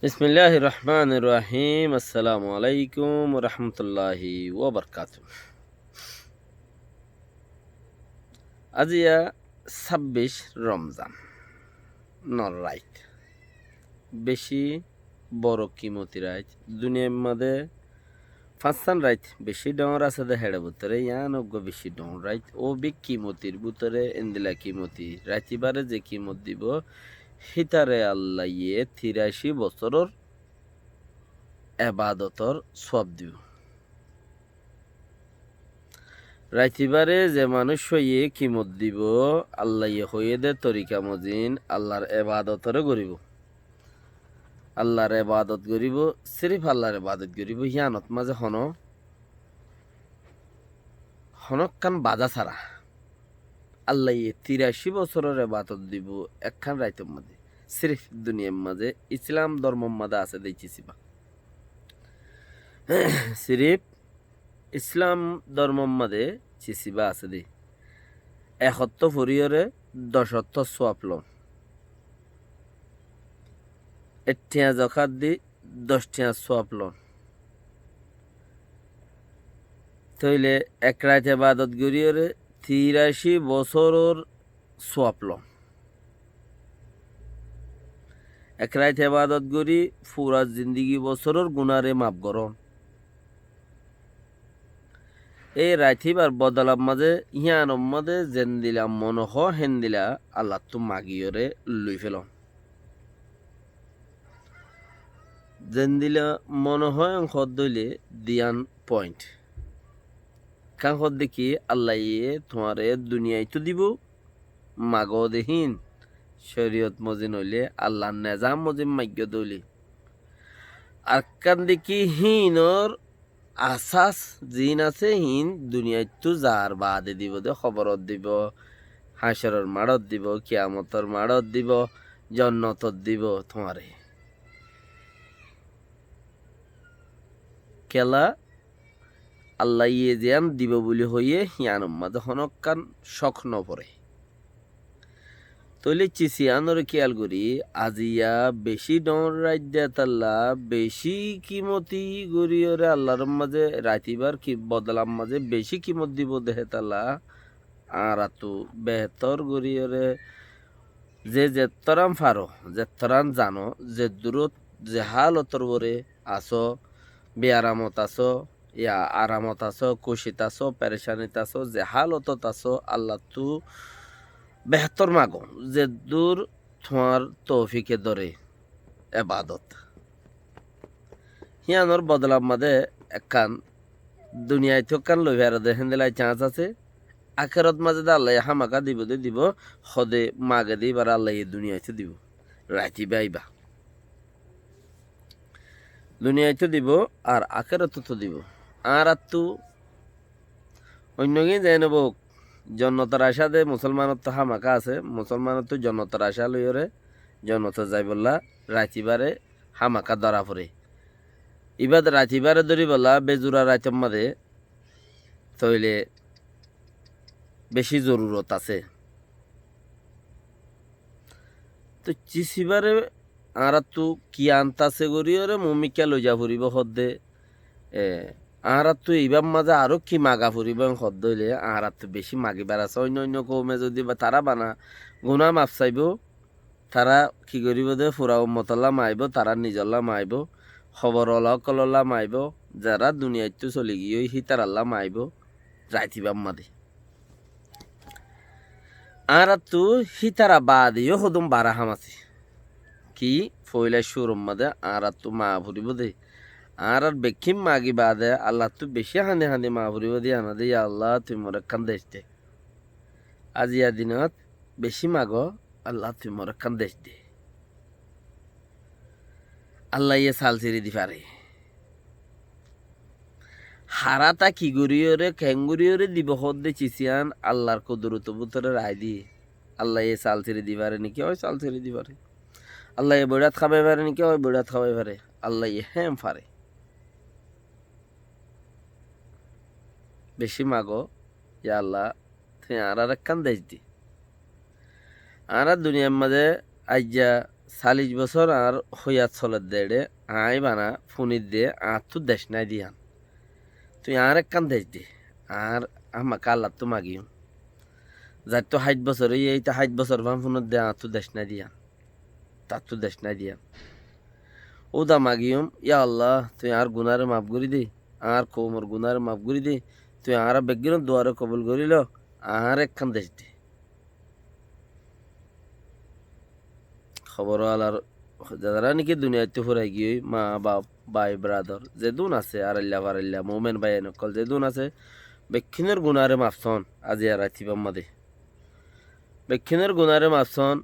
বিসমিল্লাহির রহমানির রহিম। আসসালামু আলাইকুম রহমতুল্লাহি ওবরকাত। আজিয়া ২৬ রমজান নর রাইত বেশি বড় কিমতি রাইত দুনিয়ার মাঝে ফাঁসান রাইত বেশি ডর আছে দে হেড়ে ভিতরে ইয়ানজ্ঞ বেশি ডর রাইত ও বি কিমতির ভিতরে এন্দিলা কিমতি রাইতিবারে যে কিমত দিব হিতারে আল্লাহ ৮৩ বছরের এবাদতর সব দিব। রাইতিবারে যে মানুষ হইয়ে কিমত দিব আল্লাহ হইয়ে দে তরিকা মজিন আল্লাহর এবাদতরে গরিব, আল্লাহর এবাদত গরিব, সিরিফ আল্লাহর এবাদত গরিব। হিয়ানত মাঝে হনকান বাধা ছাড়া আল্লাহ ৮৩ বছরের এবাদত দিব একখান রাইতের মাঝে সিরিফ দুনিয়ার মাঝে ইসলাম ধর্ম মাঝে আছে দেখছিবা সিরিফ ইসলাম ধর্ম মাঝে চিসিবা আছে দে ৭১ ফরিয়রে ১০ সোয়াপল এটিয়া জখাত দি ১০ সোয়াপল তইলে এক রাত এবাদত গরিয়রে ৮৩ বছরের সোয়াপল এক রাত এবাদত গরি পুরা জিন্দিগি বছরের গুনারে মাপ গরম এই রাইথিবার বদলাম মাঝে হিয়ানম মাঝে যেন দিলা মন হেন দিলা আল্লাহ তো মাগিয়রে লই ফেল যেন দিলা মন হয় অংশ দইলে দিয়ান পয়েন্ট কাং হদ দেখি আল্লাহ তোমারে দুনিয়ায় তো দিব মাগ দেহীন শরীয়ত মজিন হইলে আল্লাহ নেজাম মজিম মাগ্য দইলে আর কান দেখি হিনর আসাস জিন আছে হিন দুনিয়ায় তো যার বাদে দিব দে খবরত দিব, হাসরের মাড়ত দিব, কিয়ামতর মাড়ত দিব, জন্নতত দিব তোমারে কেলা আল্লাহ যেন দিব বলি হইয়ে হিয়ানম মাঝে হনকান শখ নপরে তৈলে চিসিয়ানোর খেয়াল করি আজিয়া বেশি ডর রাজ্যা তাল্লা বেশি কিমতি গরিয়রে আল্লাহর মাঝে রাতিবার কি বদলাম মাঝে বেশি কিমত দিব দেহে তাল্লা আর আতু বেহতর গরিয়রে যে যেতরাম ফারো যেতরান জানো যে দূরত যে হালতর বরে আসো বেআরামত আসো ইয়া আরামত আসো খুশিত আসো পেরেশানিত আসো যে হালতত আসো আল্লাহ তু বেহতর মাগো যে দূর তোমার তৌফিকে ধরে এবাদত হিয়ানোর বদলাম মাদে একখান দুনিয়ায় তো কান লই ফেরা দেখেন দিলাই চান্স আছে আখেরত মাঝে আল্লাহ হামাকা দিব দে দিব সদে মাগে দি এবার আল্লাহ দুনিয়ায় তো দিব রাতি বাইবা দুনিয়ায় তো দিব আর আখেরত তো দিব আর তো অন্যকে যাই নেব জন্নতার আশা দে মুসলমানত তো হামাকা আছে মুসলমানত তো জন্নতার আশা লইরে জন্নত যাই বললা রাতিবারে হামাকা ধরা পড়ে ইবাদ রাতিবারে ধরি বললা বেজুরা রাইতম মাদে তইলে বেশি জরুরত আছে তো চিসিবারে আর তো কি আনতাছে গরিয়রে মমিকা লইয়া ফুরিব হদ্দে আর তো এইবার মাঝে আরো কি মাগা ফুরিব হদ্দ হইলে আর তো বেশি মাগিবার আছে অন্য অন্য কৌমে যদি বা তারা বানা গুনা মাপ চাইব তারা কি করিব দে ফুরা মতল্লা মাইব তারা নিজল্লা মাইব খবর কলল্লা মাইব যারা দুনিয়ায় তো চলি গিয়ে হিতার আল্লাহ মাইব রাইতিবাম মাদে আর তো হিতারা বাদিও হদম বারা হামাছি কি ফইলা সুরম মাদে আর তো মা ফুরিব দে আর বেকিম মাগি বাদে আল্লাহ তো বেশি হানি হানি মা ফুরিব দিয়ে আনা দে আল্লাহ তুই মোর কান দেশ দে আজিয়া দিনত বেশি মাগ আল্লাহ তুই মোর কান দেশ দে আল্লাহ সাল চিরি দি পারে হারাতা কি গরিয়রে খেঙ্গুরিয়রে দিব হদ্দে চিসিয়ান আল্লাহর কদরত বুতরে রায় দি আল্লাহ সাল চিরি দি পারে নাকি ওই সাল চিরি দি পারে আল্লাহ বৈরাত খাবাই পারে নাকি ওই বৈরাত খাবাই পারে আল্লাহ হ্যাম পারে বেশি মাগো ইয়া আল্লাহ তুই আর একখান দেশ দি আর দুনিয়ার মাঝে আইজা 40 বছর আর হইয়া চলত দেড়ে আই বানা ফোনিত দিয়ে আর তো দেশ নাই দিয়ান তুই আর একখান দেশ দে আর আমাকে আল্লাহ তো মাগিও যার তো 60 বছর এইটা 60 বছর ভান ফোনত দে আর তো দেশ নাই দিয়ান তার তো দেশ নাই দিয়ান ও দা মাগিয়ম ইয়া আল্লাহ তুই আর গুনারে মাফ করি দে আর কোমর গুনারে মাফ করি দে তুই আর বেগিন দুয়ারে কবুল করিল আর একখান দেশ দে খবর আলার যারা নাকি দুনিয়াতে ফুরাই গিয়ে মা বাপ ভাই ব্রাদার যেদুন আছে আর আল্লাহ ফারাল্লাহ মোমেন ভাই নকল যেদুন আছে বেক্ষিনের গুনারে মাফসন আজি আর রাতিবাম মাদে বেক্ষিনের গুনারে মাফসন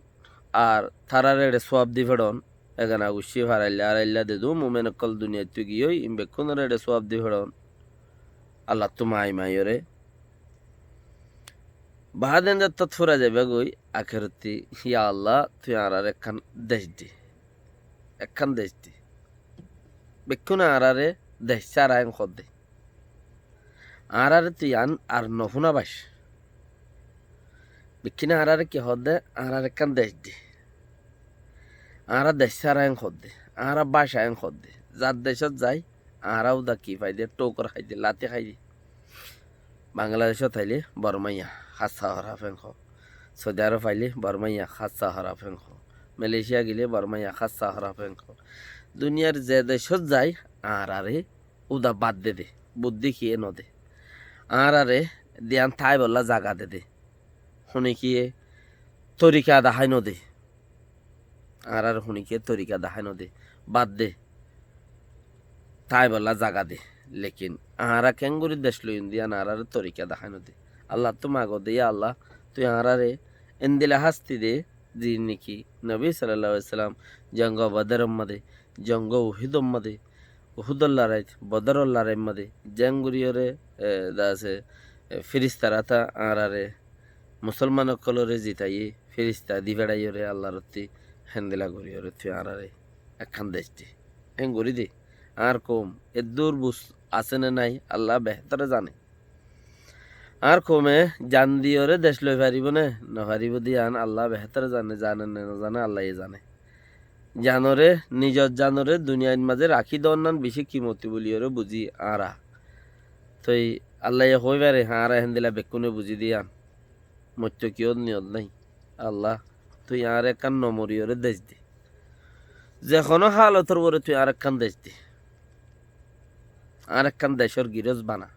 আর থারারে সোয়াব দি ফেডন এখানে গুছি ফারাল্লাহ আর আল্লাহ দেদু মোমেন নকল দুনিয়াতে গিয়ে ইম বেক্ষিনের সোয়াব দি ফেডন আল্লাহ তো মাই মাইরে বাহাদেন যাত্রা ফুরা যাবে গই আখেরতি ইয়া আল্লাহ তুই আর একখান দেশ দি একখান দেশ দি বেক্ষণ আরারে দেশ চার আইন খদ দে আরারে তুই আন আর নফুনা বাস বেক্ষিনে আরারে কি হদ দে আর একখান দেশ দি আরা দেশ চার আইন খদ দে আরা বাস আইন খদ দে যার দেশত যাই আরাও দা কি ফাই দে টোকর খাই দে লাতি খাই দে বাংলাদেশত থাইলে বরমাইয়া হাসা হরা ফেংখ সৌদি আরব ফাইলে বরমাইয়া হাসা হরা ফেংখ মালয়েশিয়া গেলে বরমাইয়া হাসা হরা ফেংখ দুনিয়ার যে দেশত যায় আর আরে উদা বাদ দে দে বুদ্ধি কিয়ে নদে আর আরে দিয়ান থাই বললা জাগা দে দে শুনি কিয়ে তরিকা দেখাই নদে আর আর শুনি কিয়ে তরিকা দেখাই নদে বাদ দে তাই বললা জাগা দে লেকিন আহারা কেঙ্গুরি দেশ লইন দিয়ান আর আর তরিকা দেখাই নদে আল্লাহ তো মাগো দে আল্লাহ তুই আরারে এন্দিলা হাস্তি দে জি নাকি নবী সাল্লাল্লাহু আলাইহি সাল্লাম জঙ্গ বদরম মদে জঙ্গ উহুদম মদে উহুদুল্লাহ রাইত বদরুল্লাহ রাই মদে জঙ্গুরিয়রে দাসে ফিরিস্তারা তা আরারে মুসলমান কলরে জিতাই ফিরিস্তা দিবেড়াইয়রে আল্লাহ রত্তি হেন্দিলা গরিয়রে তুই আরারে একখান দেশ দি হেঙ্গুরি দে আর কম এ দূর বুস আছে না নাই আল্লাহ বেহতরে জানে আর কমে জান দিওরে দেশ লই পারিব না নপারিব দিয়ান আল্লাহ বেহতরে জানে জানে না জানে আল্লাহ জানে জানরে নিজর জানরে দুনিয়ার মাঝে রাখি দন্নান বেশি কিমতি বলিওরে বুঝি আরা তো আল্লাহ হই পারে হারা হেন্দিলা বেকুনে বুঝি দিয়ান মত্য কিয় নিয়ত নাই আল্লাহ তুই আর একখান নমরিয়রে দেশ দি যে কোনো হালতর পরে তুই আর একখান দেশ দি আর একখান দেশের গিরজ বানা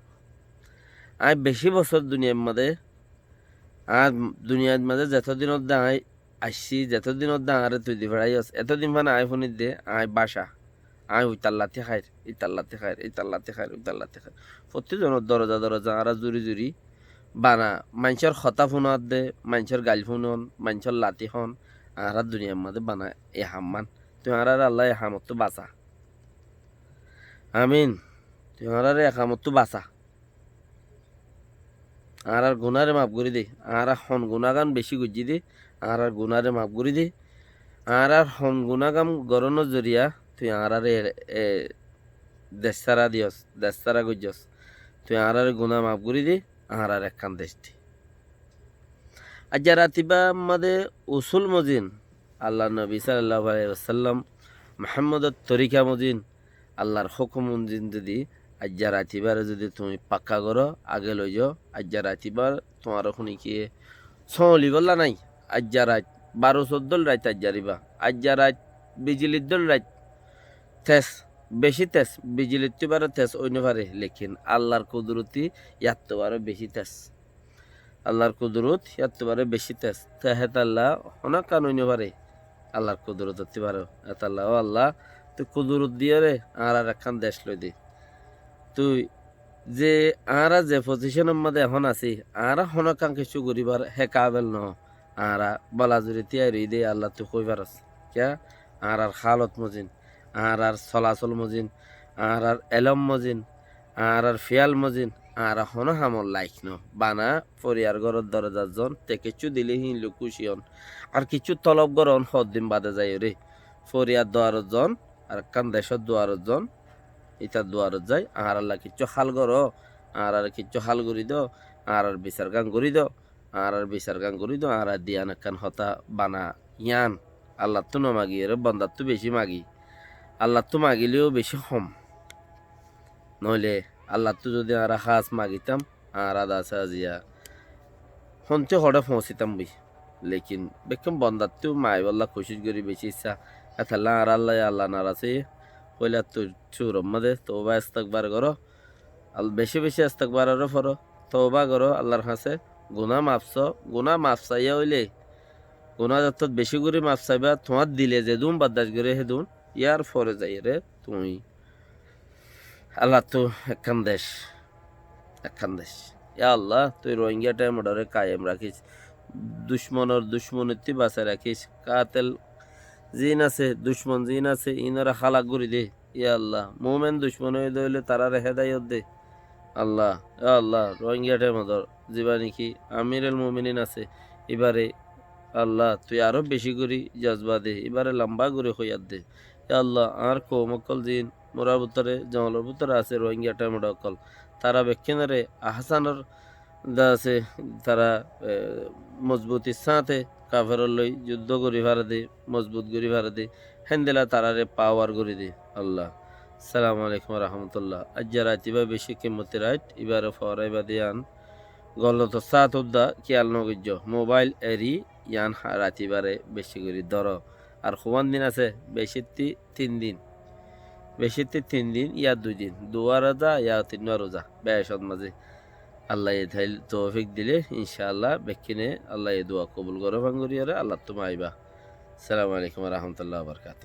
আই বেশি বছর দুনিয়ার মাঝে আর দুনিয়ার মাঝে যতদিনত দাঁড়াই আসছি যতদিনত দাঁড়ারে তুই দি ভেড়াই আস এতদিন মানে আই ফোনিত দে আই বাসা আই উইতাল্লাতে খাইর ইতাল্লাতে খাইর ইতাল্লাতে খাইর উইতাল্লাতে খাইর প্রত্যেকজনের দরজা দরজা আর জুরি জুরি বানা মানুষের হতা ফোনত দে মানুষের গাল ফোনন মানুষের লাতি হন আর দুনিয়ার মাঝে বানা এ হাম্মান তুই আর আল্লাহ এ হামত তো বাঁচা আমিন তুই আর একামত তো বাঁচা আর গুনারে মাফ করে দে আর হন গুনাগান বেশি গুজি দে আর গুনারে মাফ করে দে আর হন গুনাগাম গরনের জরিয়া তুই আর দেশ সারা দিয়স দেশ সারা গুজস তুই আর গুনা মাফ করে দে আর একখান দেশ দি আজ রাতিবা আমাদের উসুল মজিন আল্লাহ নবী সাল্লাল্লাহু আলাইহি ওয়াসাল্লাম মুহাম্মদের তরিকা মজিন আল্লাহর হুকুম মজিন যদি আজ রাতিবার যদি তুমি পাক্কা করো আগে লই যাও আজ রাতিবার তোমার শুনি কি সলি বললা নাই আজ রাত 12-14 রাত আজ যারিবা আজ রাত বিজলির দল রাত তেজ বেশি তেজ বিজলির তিবারও তেজ অন্য পারে লেকিন আল্লাহর কুদরতি ইয়াত্তবারও বেশি তেজ আল্লাহর কুদরত ইয়াত্তবারও বেশি তেজ তেহেত আল্লাহ অনেক কান অন্য পারে আল্লাহর কুদরত হতে পারো এত আল্লাহ ও আল্লাহ তুই কুদরত দিয়ে রে আর একখান দেশ লই দে তুই যে আরা যে পজিশনের মধ্যে এখন আছি আরা হনকাং কিছু করিবার হে কাবেল ন আরা বলা জুড়ি তিয়ারি দে আল্লাহ তুই কই পারস কে আর খালত মজিন আর চলাচল মজিন আর এলম মজিন আর ফিয়াল মজিন আর হন হামল লাইক ন বানা পরিয়ার ঘরের দরজার জন তে কিছু দিলে হিনলু খুশি হন আর কিছু তলব গরন সদ্দিন বাদে যায় রে ফরিয়ার দোয়ারত জন আর কান দেশের দোয়ারত জন ইতার দুয়ারত যায় আর আল্লাহ কিচ্ছু হাল করো আর কিচ্ছু হাল করি দো আর বিচার গান করি দো আর বিচার গান করি দো আর দিয়ান কান হতা বানা ইয়ান আল্লাহ তো নমাগি এর বন্দার তো বেশি মাগি আল্লাহ তো মাগিলেও বেশি কম নইলে আল্লাহ তো যদি আর খাস মাগিতাম আর আদা সাজিয়া হন্তে হড়ে পৌঁছিতাম বই লেকিন বেকম বন্দার তো মাই বল্লা কোশিশ করি বেশি ইচ্ছা এথাল্লা আর আল্লাহ আল্লাহ নারাসে কইলা তো চুরম মাদে তোবা ইস্তাকবার করো আল বেশি বেশি ইস্তাকবারেরও ফরো তোবা করো আল্লাহর কাছে গুনাহ মাফ চাইয়া হইলে গুনাহ যত বেশি করে মাফ চাইবা তোমার দিলে যে দুম বাদাস করে হে দুন ইয়ার ফরে যাই রে তুমি আল্লাহ তো একখান দেশ ইয়া আল্লাহ তুই রোহিঙ্গা টাইম অর্ডারে কায়েম রাখিস দুশ্মনের বাঁচায় রাখিস কাতেল জিন আছে দুশ্মন জিন আছে ইনারা খালাক করি দে ইয়া আল্লাহ মোমেন দুশ্মন হয়ে দইলে তারা হেদায়ত দে আল্লাহ ইয়া আল্লাহ রোহিঙ্গা টাইম অর্ডার জীবানি কি আমিরুল মুমিনিন আছে এবারে আল্লাহ তুই আরো বেশি করি জজবা দে এবারে লম্বা করে হইয়াত দে ইয়া আল্লাহ আর কৌমকল জিন মোরার ভিতরে জঙ্গলের ভিতরে আছে রোহিঙ্গা টাইম অকল তারা বেক্ষিনারে আহসানের দা আছে তারা মজবুতির সাথে কাফের লই যুদ্ধ করি ভাড়া দে মজবুত করি ভাড়া দে হেন্দেলা তারারে পাওয়ার করি দে আল্লাহ সালামু আলাইকুম রহমতুল্লাহ আজ্জা রাতিবা বেশি কিমতি রাইট এবারে ফরাইবা দিয়ান গলত সাত উদ্দা কিয়াল নগজ্য মোবাইল এরি ইয়ান রাতিবারে বেশি করি ধর আর খুয়ান দিন আছে বেশিতে 3 দিন ইয়া 2 দিন দুয়ার রোজা ইয়া 3 রোজা বেশত মাঝে আল্লাহ এ তৌফিক দিলে ইনশাআল্লাহ বেকিনে আল্লাহ এ দোয়া কবুল করে ভাঙ্গুরিয়ারে আল্লাহ তুমি আইবা আসসালামু আলাইকুম রহমতুল্লাহ বরকাত